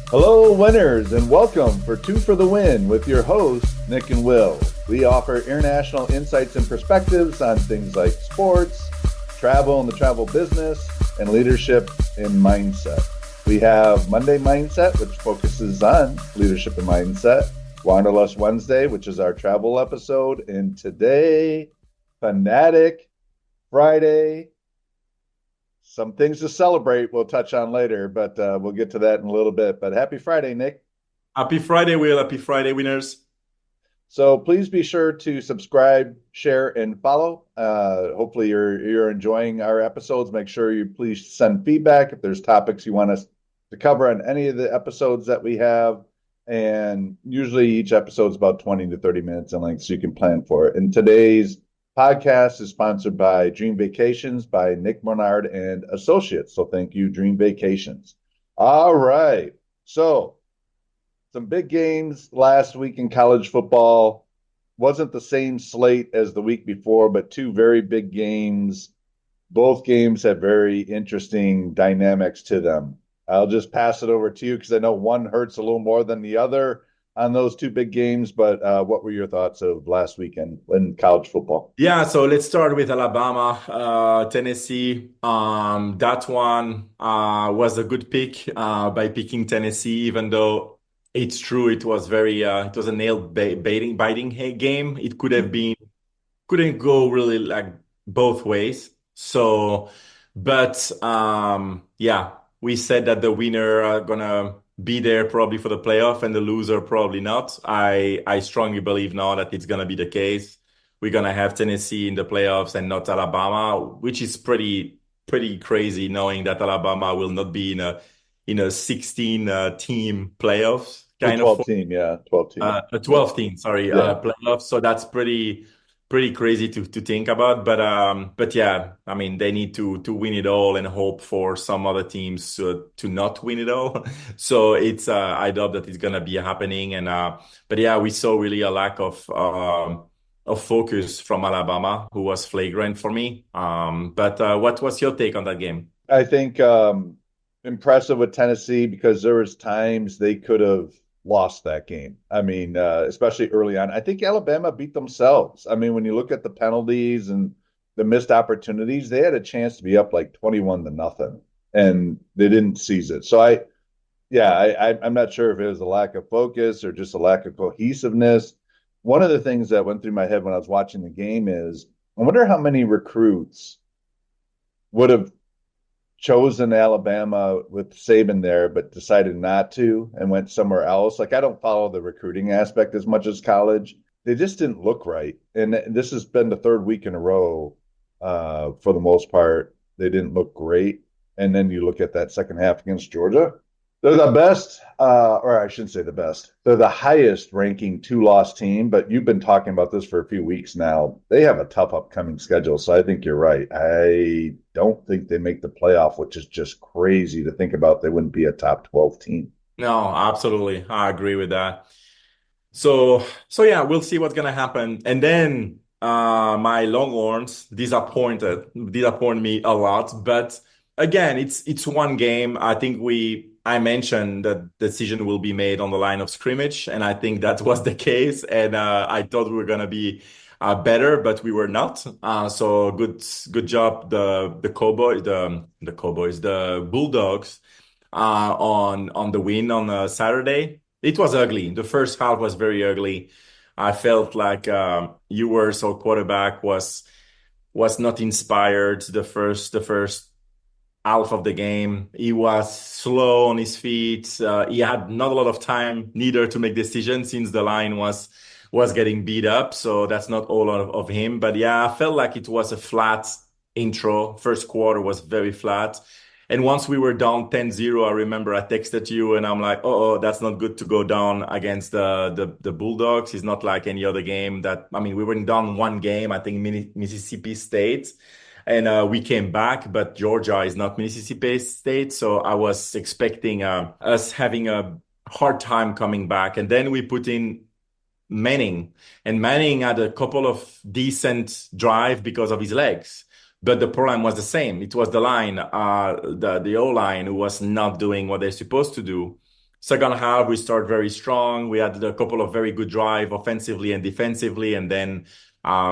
Hello, winners, and welcome for Two for the Win with your hosts, Nick and Will. We offer international insights and perspectives on things like sports, travel and the travel business, and leadership and mindset. We have Monday Mindset, which focuses on leadership and mindset, Wanderlust Wednesday, which is our travel episode, and today, Fanatic Friday. Some things to celebrate we'll touch on later, but we'll get to that in a little bit. But happy Friday, Nick. Happy Friday, Will. Happy Friday, winners. So please be sure to subscribe, share, and follow. Hopefully you're enjoying our episodes. Make sure you please send feedback if there's topics you want us to cover on any of the episodes that we have. And usually each episode is about 20 to 30 minutes in length, so you can plan for it. And today's podcast is sponsored by Dream Vacations by Nick Bernard and Associates. So thank you, Dream Vacations. All right. So some big games last week in college football. Wasn't the same slate as the week before, but two very big games. Both games had very interesting dynamics to them. I'll just pass it over to you because I know one hurts a little more than the other on those two big games, but what were your thoughts of last weekend in college football? Yeah, so let's start with Alabama, Tennessee. That one was a good pick by picking Tennessee, even though it's true it was it was a biting game. It couldn't go really like both ways. So, but yeah, we said that the winner are gonna be there probably for the playoff and the loser probably not. I strongly believe now that it's gonna be the case. We're gonna have Tennessee in the playoffs and not Alabama, which is pretty crazy knowing that Alabama will not be in a 16 team playoffs The kind of 12 team, yeah, 12 team. a 12 team, sorry, Yeah. playoffs. So that's pretty crazy to think about. But yeah, I mean they need to win it all and hope for some other teams to not win it all. So it's I doubt that it's gonna be happening. And but yeah, we saw really a lack of focus from Alabama, who was flagrant for me. But what was your take on that game? I think impressive with Tennessee because there was times they could have lost that game. I mean, especially early on. I think Alabama beat themselves. I mean, when you look at the penalties and the missed opportunities, they had a chance to be up like 21 to nothing, and they didn't seize it. So I'm not sure if it was a lack of focus or just a lack of cohesiveness. One of the things that went through my head when I was watching the game is I wonder how many recruits would have chosen Alabama with Saban there, but decided not to and went somewhere else. Like I don't follow the recruiting aspect as much as college. They just didn't look right. And this has been the third week in a row for the most part. They didn't look great. And then you look at that second half against Georgia. They're the best, or I shouldn't say the best. They're the highest ranking two-loss team, but you've been talking about this for a few weeks now. They have a tough upcoming schedule, so I think you're right. I don't think they make the playoff, which is just crazy to think about. They wouldn't be a top 12 team. No, absolutely, I agree with that. So yeah, we'll see what's gonna happen. And then my Longhorns disappoint me a lot. But again, it's one game. I mentioned that decision will be made on the line of scrimmage, and I think that was the case. And I thought we were gonna be better, but we were not. So good job the Bulldogs on the win on Saturday. It was ugly. The first half was very ugly. I felt like so quarterback was not inspired the first half of the game. He was slow on his feet. He had not a lot of time neither to make decisions since the line was getting beat up. So that's not all of him. But yeah, I felt like it was a flat intro. First quarter was very flat. And once we were down 10-0, I remember I texted you and I'm like, oh, that's not good to go down against the Bulldogs. It's not like any other game we went down one game, I think Mississippi State, and we came back, but Georgia is not Mississippi State. So I was expecting us having a hard time coming back. And then we put in Manning, and Manning had a couple of decent drive because of his legs. But the problem was the same. It was the line, the O-line who was not doing what they're supposed to do. Second half, we start very strong. We had a couple of very good drive offensively and defensively, and then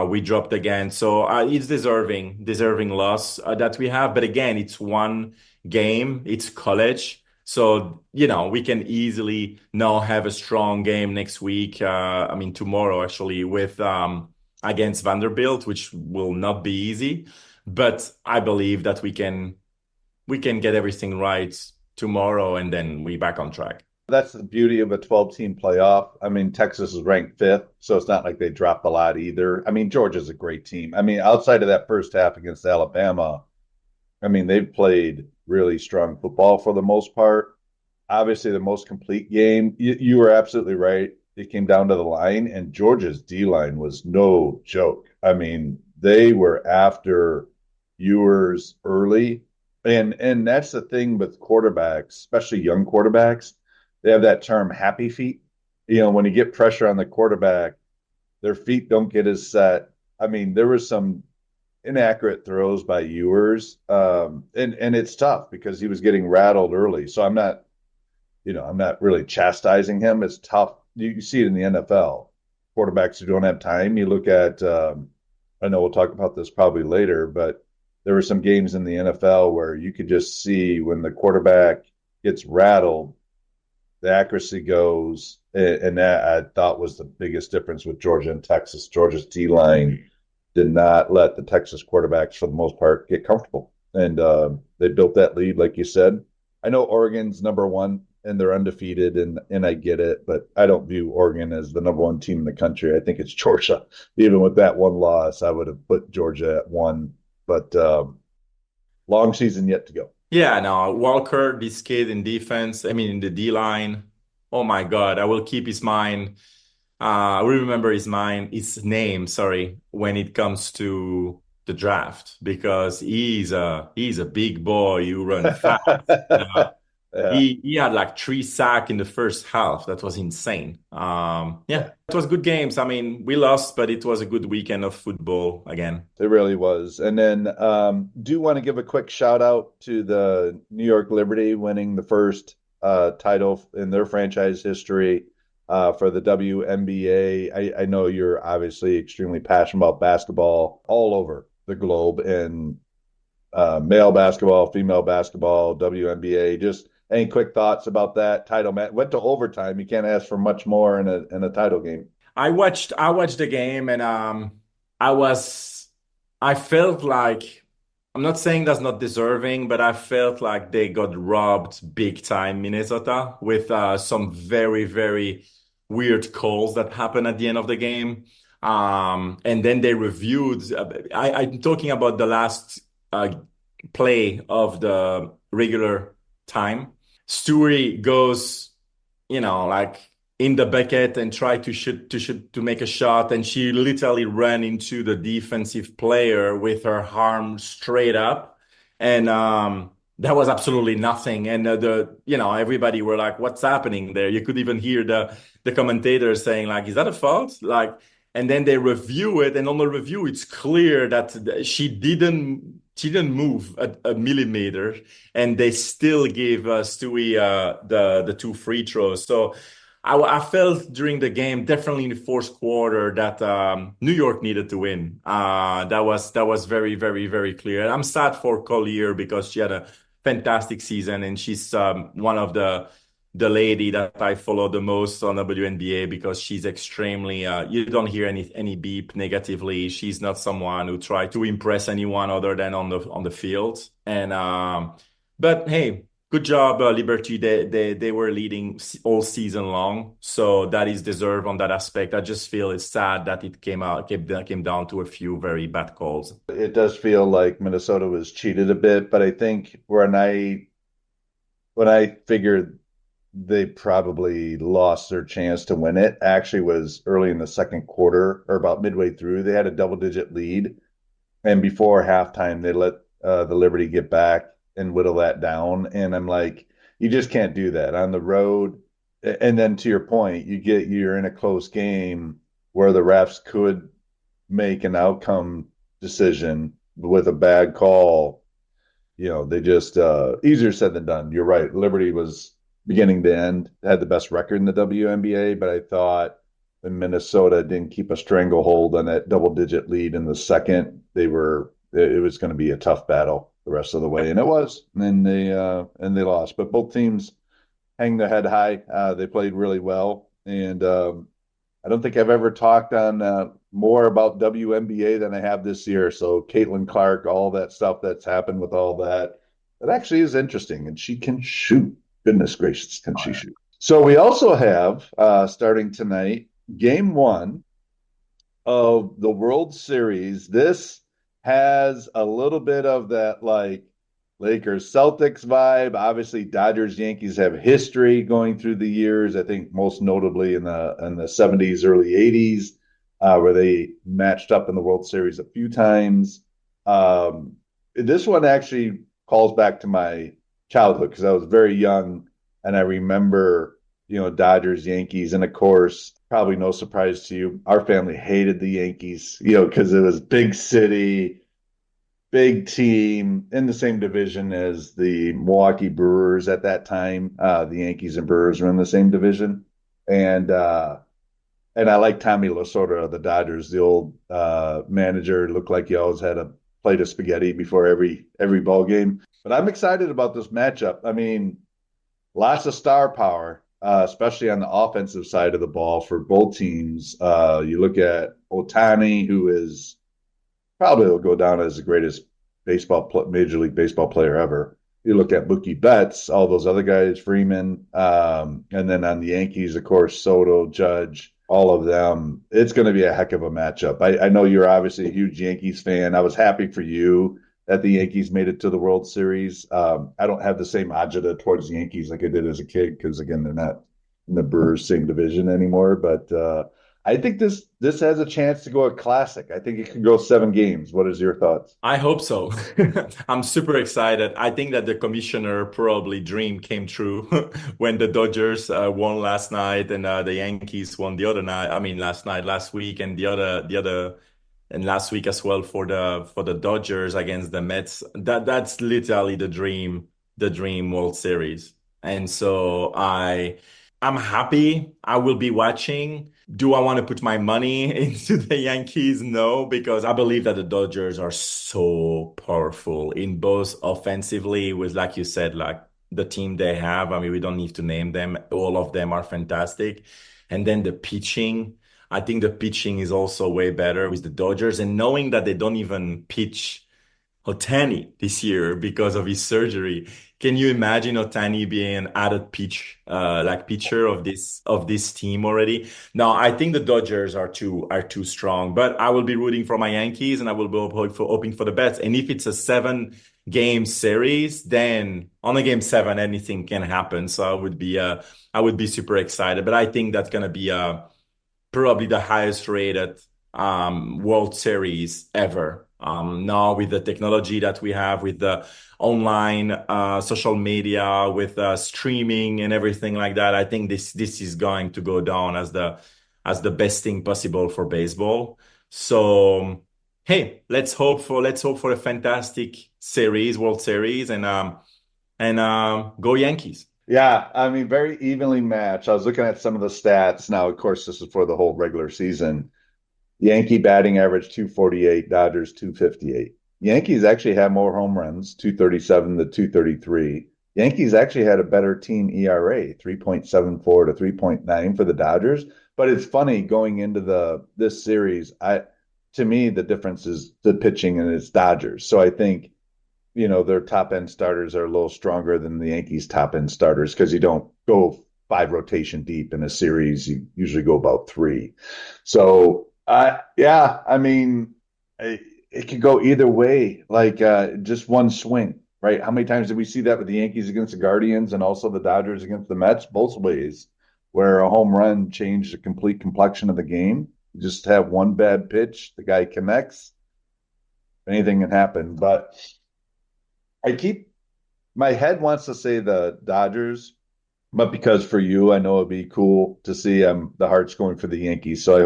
we dropped again. So it's deserving loss that we have. But again, it's one game. It's college. So, we can easily now have a strong game next week. I mean, tomorrow actually with against Vanderbilt, which will not be easy. But I believe that we can get everything right tomorrow, and then we back on track. That's the beauty of a 12-team playoff. I mean, Texas is ranked fifth, so it's not like they dropped a lot either. I mean, Georgia's a great team. I mean, outside of that first half against Alabama, I mean, they've played really strong football for the most part. Obviously, the most complete game. You were absolutely right. It came down to the line, and Georgia's D line was no joke. I mean, they were after Ewers early, and that's the thing with quarterbacks, especially young quarterbacks. They have that term "happy feet." When you get pressure on the quarterback, their feet don't get as set. I mean, there was some inaccurate throws by Ewers, and it's tough because he was getting rattled early. So I'm not really chastising him. It's tough. You see it in the NFL. Quarterbacks who don't have time. You look at, I know we'll talk about this probably later, but there were some games in the NFL where you could just see when the quarterback gets rattled, the accuracy goes, and that I thought was the biggest difference with Georgia and Texas. Georgia's D line did not let the Texas quarterbacks, for the most part, get comfortable, and they built that lead, like you said. I know Oregon's number one and they're undefeated, and I get it, but I don't view Oregon as the number one team in the country. I think it's Georgia. Even with that one loss, I would have put Georgia at one, but long season yet to go. Yeah, no, Walker, this kid in defense, I mean, in the D line, oh my God, I will keep his mind. I will remember his name, sorry, when it comes to the draft because he's a big boy. You run fast. Uh, Yeah. he had like 3 sacks in the first half. That was insane. Yeah, it was good games. I mean, we lost, but it was a good weekend of football again. It really was. And then do want to give a quick shout out to the New York Liberty winning the first title in their franchise history for the WNBA. I know you're obviously extremely passionate about basketball all over the globe and male basketball, female basketball, WNBA. Just any quick thoughts about that title match? Went to overtime. You can't ask for much more in a title game. I watched the game and I was I felt like I'm not saying that's not deserving, but I felt like they got robbed big time, Minnesota, with some very, very weird calls that happened at the end of the game. And then they reviewed. I'm talking about the last play of the regular time. Stewie goes, like in the bucket and try to make a shot, and she literally ran into the defensive player with her arm straight up, and that was absolutely nothing. And everybody were like, "What's happening there?" You could even hear the commentators saying like, "Is that a fault?" Like, and then they review it, and on the review, it's clear that she didn't move a millimeter, and they still gave Stewie the 2 free throws. So I felt during the game, definitely in the fourth quarter, that New York needed to win. That was very, very, very clear. And I'm sad for Collier because she had a fantastic season, and she's one of the lady that I follow the most on WNBA because she's extremely you don't hear any beep negatively. She's not someone who try to impress anyone other than on the field. And but hey, good job, Liberty. They were leading all season long, so that is deserved on that aspect. I just feel it's sad that it came down to a few very bad calls. It does feel like Minnesota was cheated a bit, but I think when I figured they probably lost their chance to win it actually was early in the second quarter or about midway through. They had a double-digit lead, and before halftime, they let the Liberty get back and whittle that down. And I'm like, you just can't do that on the road. And then to your point, you're in a close game where the refs could make an outcome decision with a bad call. They just easier said than done. You're right. Liberty was beginning to end, had the best record in the WNBA, but I thought when Minnesota didn't keep a stranglehold on that double-digit lead in the second, it was going to be a tough battle the rest of the way, and it was. And they lost, but both teams hang their head high. They played really well, and I don't think I've ever talked on more about WNBA than I have this year. So Caitlin Clark, all that stuff that's happened with all that, it actually is interesting, and she can shoot. Goodness gracious, can she shoot? So we also have starting tonight, game one of the World Series. This has a little bit of that like Lakers Celtics vibe. Obviously, Dodgers Yankees have history going through the years. I think most notably in the 70s, early 80s, where they matched up in the World Series a few times. This one actually calls back to my childhood because I was very young and I remember, Dodgers, Yankees, and of course, probably no surprise to you, our family hated the Yankees, because it was big city, big team in the same division as the Milwaukee Brewers at that time. The Yankees and Brewers were in the same division, and I like Tommy Lasorda of the Dodgers, the old manager. Looked like he always had a plate of spaghetti before every ball game. But I'm excited about this matchup. I mean, lots of star power, especially on the offensive side of the ball for both teams. You look at Otani, who is probably will go down as the greatest Major League Baseball player ever. You look at Mookie Betts, all those other guys, Freeman, and then on the Yankees, of course, Soto, Judge, all of them. It's going to be a heck of a matchup. I know you're obviously a huge Yankees fan. I was happy for you that the Yankees made it to the World Series. I don't have the same agita towards the Yankees like I did as a kid because, again, they're not in the Brewers' same division anymore. But I think this has a chance to go a classic. I think it could go 7 games. What is your thoughts? I hope so. I'm super excited. I think that the commissioner probably dream came true when the Dodgers won last night and the Yankees won the other night. I mean, last week, and and last week as well for the Dodgers against the Mets. That's literally the dream World Series. And so I'm happy. I will be watching. Do I want to put my money into the Yankees? No, because I believe that the Dodgers are so powerful in both offensively with, like you said, like the team they have. I mean, we don't need to name them. All of them are fantastic. And then the pitching. I think the pitching is also way better with the Dodgers. And knowing that they don't even pitch Otani this year because of his surgery. Can you imagine Otani being an added pitcher of this team already? No, I think the Dodgers are too strong, but I will be rooting for my Yankees and I will be hoping for the best. And if it's a 7 game series, then on a game 7, anything can happen. So I would be super excited. But I think that's gonna be probably the highest rated World Series ever. Now with the technology that we have, with the online social media, with streaming and everything like that, I think this is going to go down as the best thing possible for baseball. So hey, let's hope for a fantastic series, World Series, and go Yankees. Yeah, I mean, very evenly matched. I was looking at some of the stats. Now, of course, this is for the whole regular season. Yankee batting average 248, Dodgers 258. Yankees actually had more home runs, 237 to 233. Yankees actually had a better team ERA, 3.74 to 3.9 for the Dodgers. But it's funny going into this series, to me the difference is the pitching and it's Dodgers. So I think their top end starters are a little stronger than the Yankees top end starters because you don't go 5 rotation deep in a series. You usually go about 3. So yeah, I mean, it could go either way, like just one swing, right? How many times did we see that with the Yankees against the Guardians and also the Dodgers against the Mets? Both ways, where a home run changed the complete complexion of the game. You just have one bad pitch, the guy connects, anything can happen. But my head wants to say the Dodgers, but because for you, I know it'd be cool to see the heart's going for the Yankees. So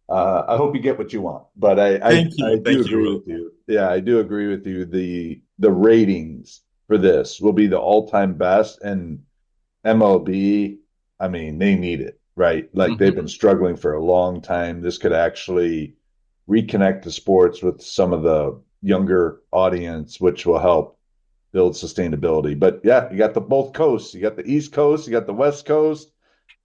I hope you get what you want. But I do Thank you, agree Will. with you. Yeah, I do agree with you. The ratings for this will be the all-time best, and MLB, I mean, they need it, right? Like they've been Mhm. struggling for a long time. This could actually reconnect the sports with some of the younger audience, which will help build sustainability. But yeah, you got the both coasts. You got the East Coast, you got the West Coast.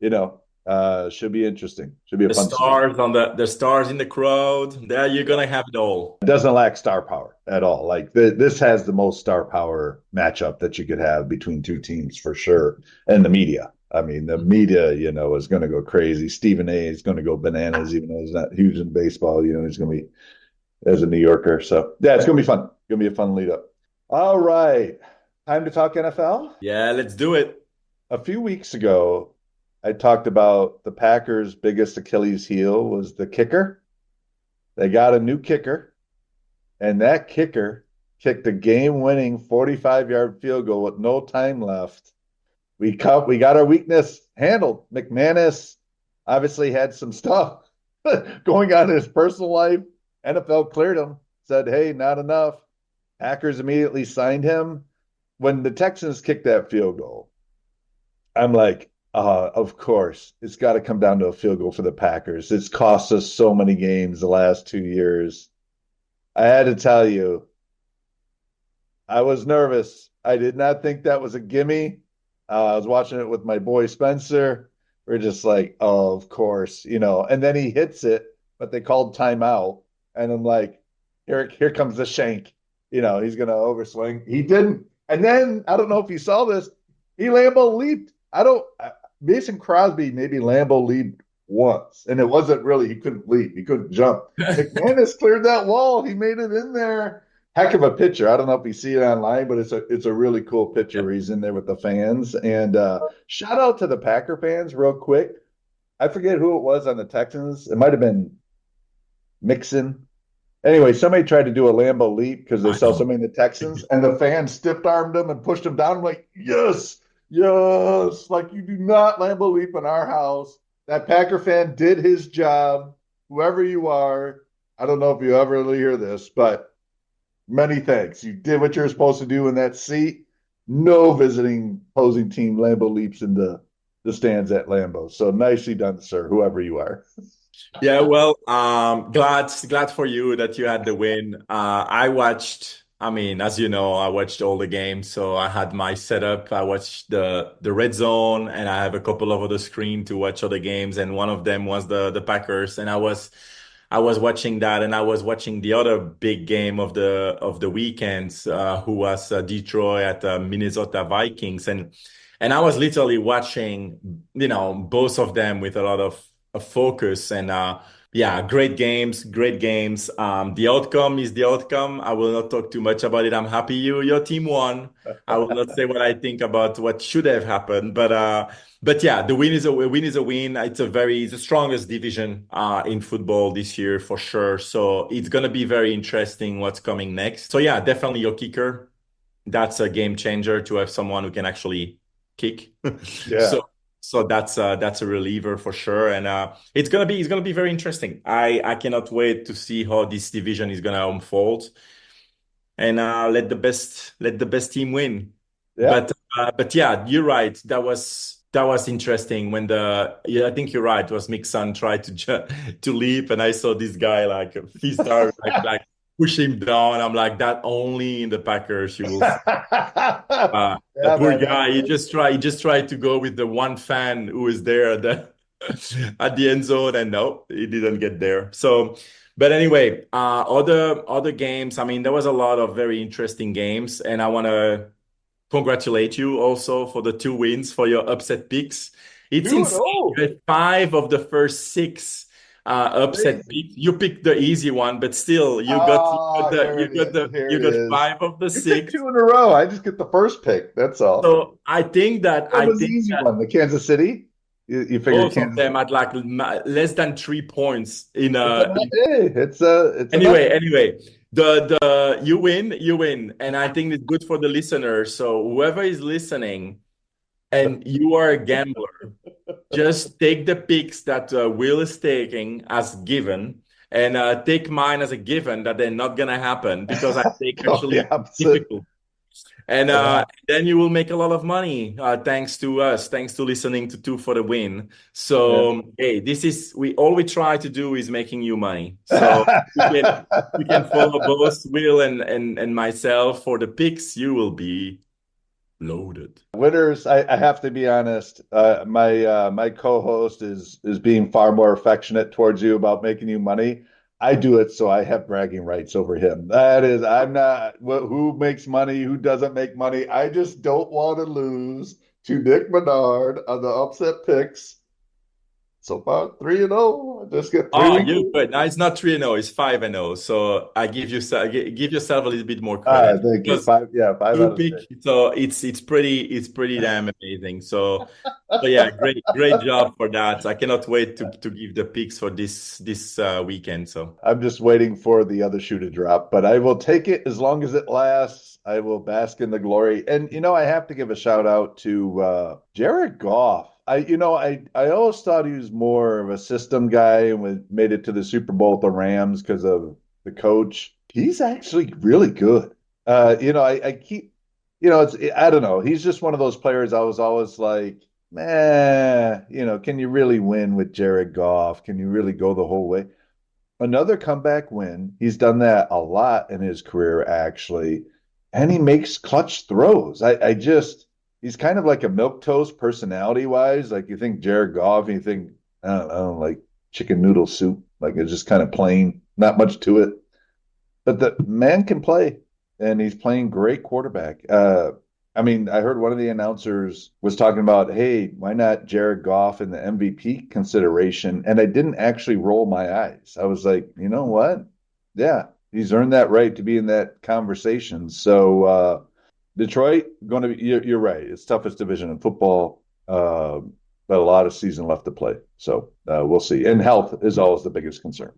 Should be interesting. Should be a The fun series. stars on the stars in the crowd. There you're gonna have it all. It doesn't lack star power at all. Like this has the most star power matchup that you could have between two teams for sure. And the media. I mean, the media, is going to go crazy. Stephen A is going to go bananas, even though he's not huge in baseball. He's going to be as a New Yorker. So yeah, it's going to be fun. It's going to be a fun lead up. All right, time to talk NFL. Yeah, let's do it. A few weeks ago, I talked about the Packers' biggest Achilles heel was the kicker. They got a new kicker. And that kicker kicked a game-winning 45-yard field goal with no time left. We got our weakness handled. McManus obviously had some stuff going on in his personal life. NFL cleared him, said, "Hey, not enough." Packers immediately signed him. When the Texans kicked that field goal, I'm like, of course, it's got to come down to a field goal for the Packers. It's cost us so many games the last 2 years. I had to tell you, I was nervous. I did not think that was a gimme. I was watching it with my boy Spencer. We're just like, oh, of course, And then he hits it, but they called timeout, and I'm like, here comes the shank. He's gonna overswing. He didn't, and then I don't know if you saw this. He Lambo leaped. I don't. Mason Crosby maybe Lambo leaped once, and it wasn't really he couldn't leap. He couldn't jump. McManus cleared that wall. He made it in there. Heck of a picture. I don't know if you see it online, but it's a really cool picture Yeah. where he's in there with the fans. And shout out to the Packer fans, real quick. I forget who it was on the Texans. It might have been Mixon. Anyway, somebody tried to do a Lambo leap because they I saw know. somebody in the Texans, and the fans stiff armed him and pushed him down. I'm like, yes, yes. Like, you do not Lambo leap in our house. That Packer fan did his job, whoever you are. I don't know if you ever really hear this, but many thanks. You did what you're supposed to do in that seat. No visiting opposing team Lambo leaps into the stands at Lambeau. So nicely done, sir, whoever you are. Yeah, well, glad for you that you had the win. I watched, I mean, as you know, I watched all the games, so I had my setup. I watched the red zone, and I have a couple of other screen to watch other games, and one of them was the Packers, and I was watching that, and I was watching the other big game of the weekends, who was Detroit at Minnesota Vikings, and I was literally watching, both of them with a lot of focus, and yeah, great games, great games. The outcome is the outcome. I will not talk too much about it. I'm happy your team won. I will not say what I think about what should have happened, but yeah, the win is a win is a win. It's the strongest division in football this year for sure. So it's gonna be very interesting what's coming next. So yeah, definitely your kicker. That's a game changer to have someone who can actually kick. Yeah. So that's a reliever for sure, and it's gonna be very interesting. I cannot wait to see how this division is gonna unfold, and let the best team win. Yeah. But yeah, you're right. That was interesting when yeah, I think you're right. It was Mixon tried to leap, and I saw this guy like fist arm like push him down. I'm like, that only in the Packers you will. The Yeah, poor man. guy, he just tried to go with the one fan who was there at the at the end zone, and no, he didn't get there. So, but anyway, other games. I mean, there was a lot of very interesting games, and I want to congratulate you also for the two wins for your upset picks. It's 2-0. insane. You had five of the first six upset Crazy. picks. You picked the easy one, but still, you got you got Oh, the here you it got is. the Here you it got is. five of the You picked six. two in a row. I just get the first pick. That's all. So I think that What I was the think easy that one? The Kansas City? You figured both of Kansas them City? had like less than 3 points in It's a in hey, it's a night. anyway, the you win, and I think it's good for the listener. So whoever is listening and you are a gambler, just take the picks that Will is taking as given, and take mine as a given that they're not gonna happen, because I think Go actually the it's opposite. difficult. And Yeah. then you will make a lot of money thanks to us, thanks to listening to Two for the Win. Yeah. So hey, this is we all we try to do is making you money. So you can follow both Will and myself for the picks. You will be loaded. Winners, I have to be honest. My co-host is being far more affectionate towards you about making you money. I do it so I have bragging rights over him. That is, I'm not who makes money, who doesn't make money. I just don't want to lose to Nick Menard on the upset picks. So far, 3-0. Just get three Oh, wins. you're good. Now it's not 3-0, it's 5-0. So I give yourself a little bit more credit Thank you. because Five, yeah, five you out of pick. So it's pretty damn amazing. So yeah, great job for that. I cannot wait to give the picks for this weekend. So I'm just waiting for the other shoe to drop, but I will take it as long as it lasts. I will bask in the glory. And I have to give a shout out to Jared Goff. I always thought he was more of a system guy and made it to the Super Bowl with the Rams because of the coach. He's actually really good. I keep, I don't know. He's just one of those players I was always like, man, can you really win with Jared Goff? Can you really go the whole way? Another comeback win. He's done that a lot in his career, actually. And he makes clutch throws. He's kind of like a milquetoast personality wise. Like you think Jared Goff, and you think, I don't know, like chicken noodle soup. Like it's just kind of plain, not much to it. But the man can play, and he's playing great quarterback. I mean, I heard one of the announcers was talking about, hey, why not Jared Goff in the MVP consideration? And I didn't actually roll my eyes. I was like, you know what? Yeah, he's earned that right to be in that conversation. So Detroit going to be. You're right. It's toughest division in football, but a lot of season left to play. So we'll see. And health is always the biggest concern.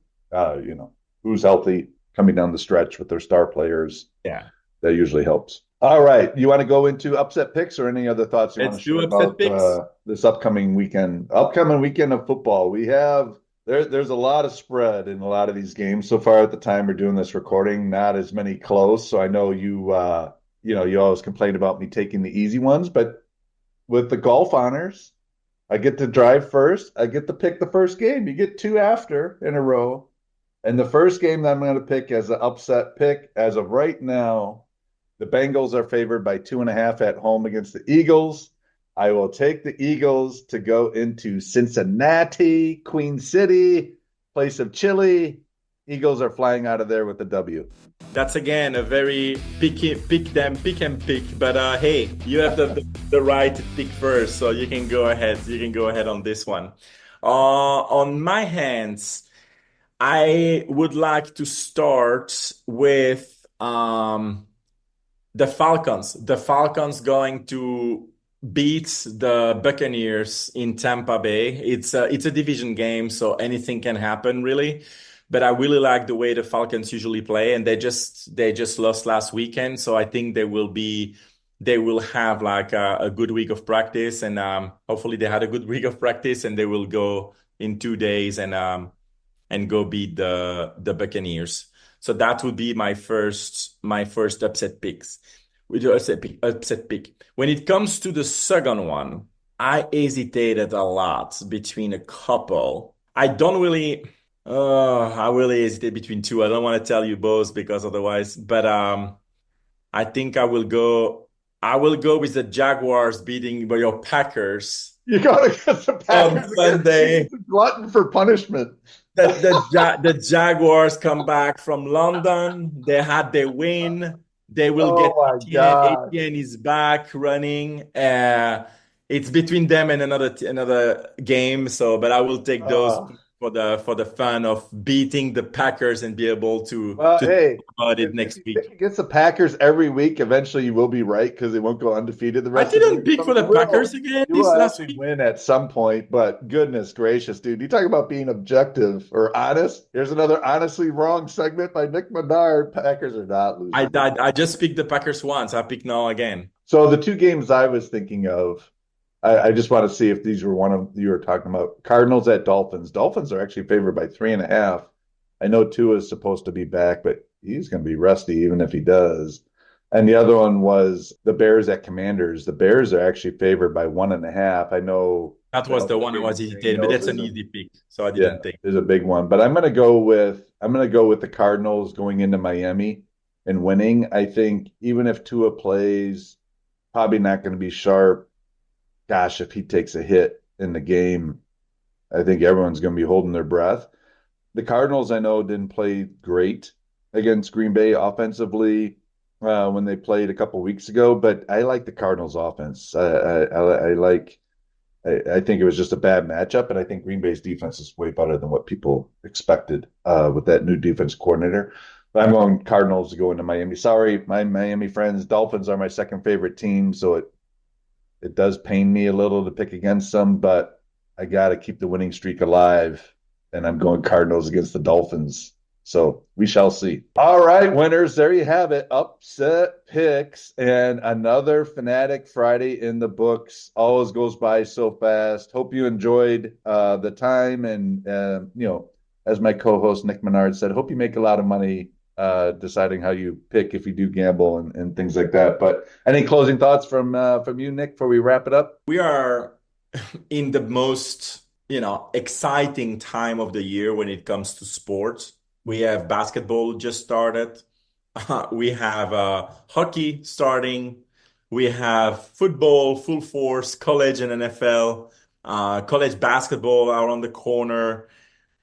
Who's healthy coming down the stretch with their star players. yeah, That usually helps. All right. You want to go into upset picks or any other thoughts you want let's to do share upset about picks. this upcoming weekend? Upcoming weekend of football. We have there's a lot of spread in a lot of these games so far at the time we're doing this recording. Not as many close. So I know you always complain about me taking the easy ones, but with the golf honors, I get to drive first. I get to pick the first game. You get two after in a row. And the first game that I'm going to pick as an upset pick, as of right now, the Bengals are favored by 2.5 at home against the Eagles. I will take the Eagles to go into Cincinnati, Queen City, place of chili. Eagles are flying out of there with the W. That's again a very pick and pick. But hey, you have the right to pick first, so you can go ahead. You can go ahead on this one. On my hands, I would like to start with the Falcons. The Falcons going to beat the Buccaneers in Tampa Bay. It's a division game, so anything can happen really. But I really like the way the Falcons usually play, and they just lost last weekend, so I think they will have like a good week of practice, and hopefully they had a good week of practice, and they will go in 2 days and go beat the Buccaneers. So that would be my first upset picks. With your upset pick. When it comes to the second one, I hesitated a lot between a couple. I really hesitate between two. I don't want to tell you both because otherwise, but I think I will go with the Jaguars beating your Packers You got to get the on Packers against Sunday. the glutton for punishment. The Jaguars come back from London. They had their win. They will get Oh my 18 and God. 18 is back running. It's between them and another game. So, but I will take those Uh, for the fun of beating the Packers and be able to well, to talk hey, about if, it if next you pick week. against the Packers every week, eventually you will be right because they won't go undefeated the I rest of the didn't year. pick So for the Packers again you this will last actually week. win at some point. But goodness gracious, dude, you talk about being objective or honest. Here's another honestly wrong segment by Nick Menard. Packers are not I, losing. I I just picked the Packers once. I pick now again. So the two games I was thinking of, I just want to see if these were one of you were talking about. Cardinals at Dolphins. Dolphins are actually favored by 3.5. I know Tua is supposed to be back, but he's going to be rusty even if he does. And the other one was the Bears at Commanders. The Bears are actually favored by 1.5. I know That the was Elks the are one I being was saying hesitating, but those that's an isn't. easy pick, so I Yeah, didn't think. there's a big one. But I'm gonna go with the Cardinals going into Miami and winning. I think even if Tua plays, probably not going to be sharp. Gosh, if he takes a hit in the game, I think everyone's going to be holding their breath. The Cardinals, I know, didn't play great against Green Bay offensively when they played a couple weeks ago, but I like the Cardinals offense. I like. I think it was just a bad matchup, and I think Green Bay's defense is way better than what people expected with that new defense coordinator. But I'm going Cardinals to go into Miami. Sorry, my Miami friends. Dolphins are my second favorite team, so it does pain me a little to pick against them, but I got to keep the winning streak alive, and I'm going Cardinals against the Dolphins. So we shall see. All right, winners, there you have it. Upset picks and another Fanatic Friday in the books. Always goes by so fast. Hope you enjoyed the time. And, as my co host Nick Menard said, hope you make a lot of money deciding how you pick if you do gamble and things like that. But any closing thoughts from you, Nick, before we wrap it up? We are in the most, exciting time of the year when it comes to sports. We have basketball just started. We have hockey starting. We have football full force, college and NFL, college basketball out on the corner.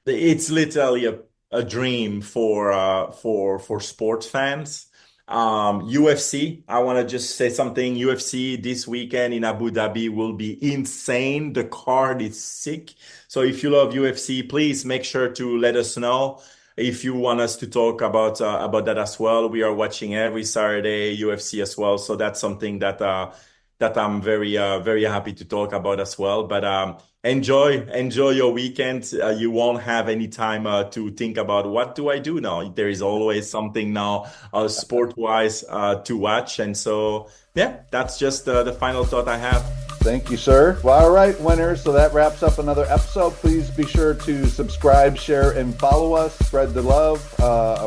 It's literally a dream for sports fans. UFC, I want to just say something. UFC this weekend in Abu Dhabi will be insane. The card is sick. So if you love UFC, please make sure to let us know if you want us to talk about that as well. We are watching every Saturday UFC as well. So that's something that I'm very happy to talk about as well. But enjoy your weekend. You won't have any time to think about what do I do now. There is always something now sport wise to watch, and so yeah, that's just the final thought I have. Thank you, sir. Well, all right, winners. So that wraps up another episode. Please be sure to subscribe, share, and follow us. Spread the love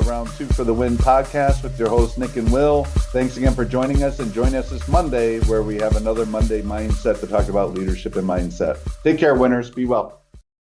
around Two for the Win podcast with your hosts, Nick and Will. Thanks again for joining us, and join us this Monday where we have another Monday Mindset to talk about leadership and mindset. Take care, winners. Be well.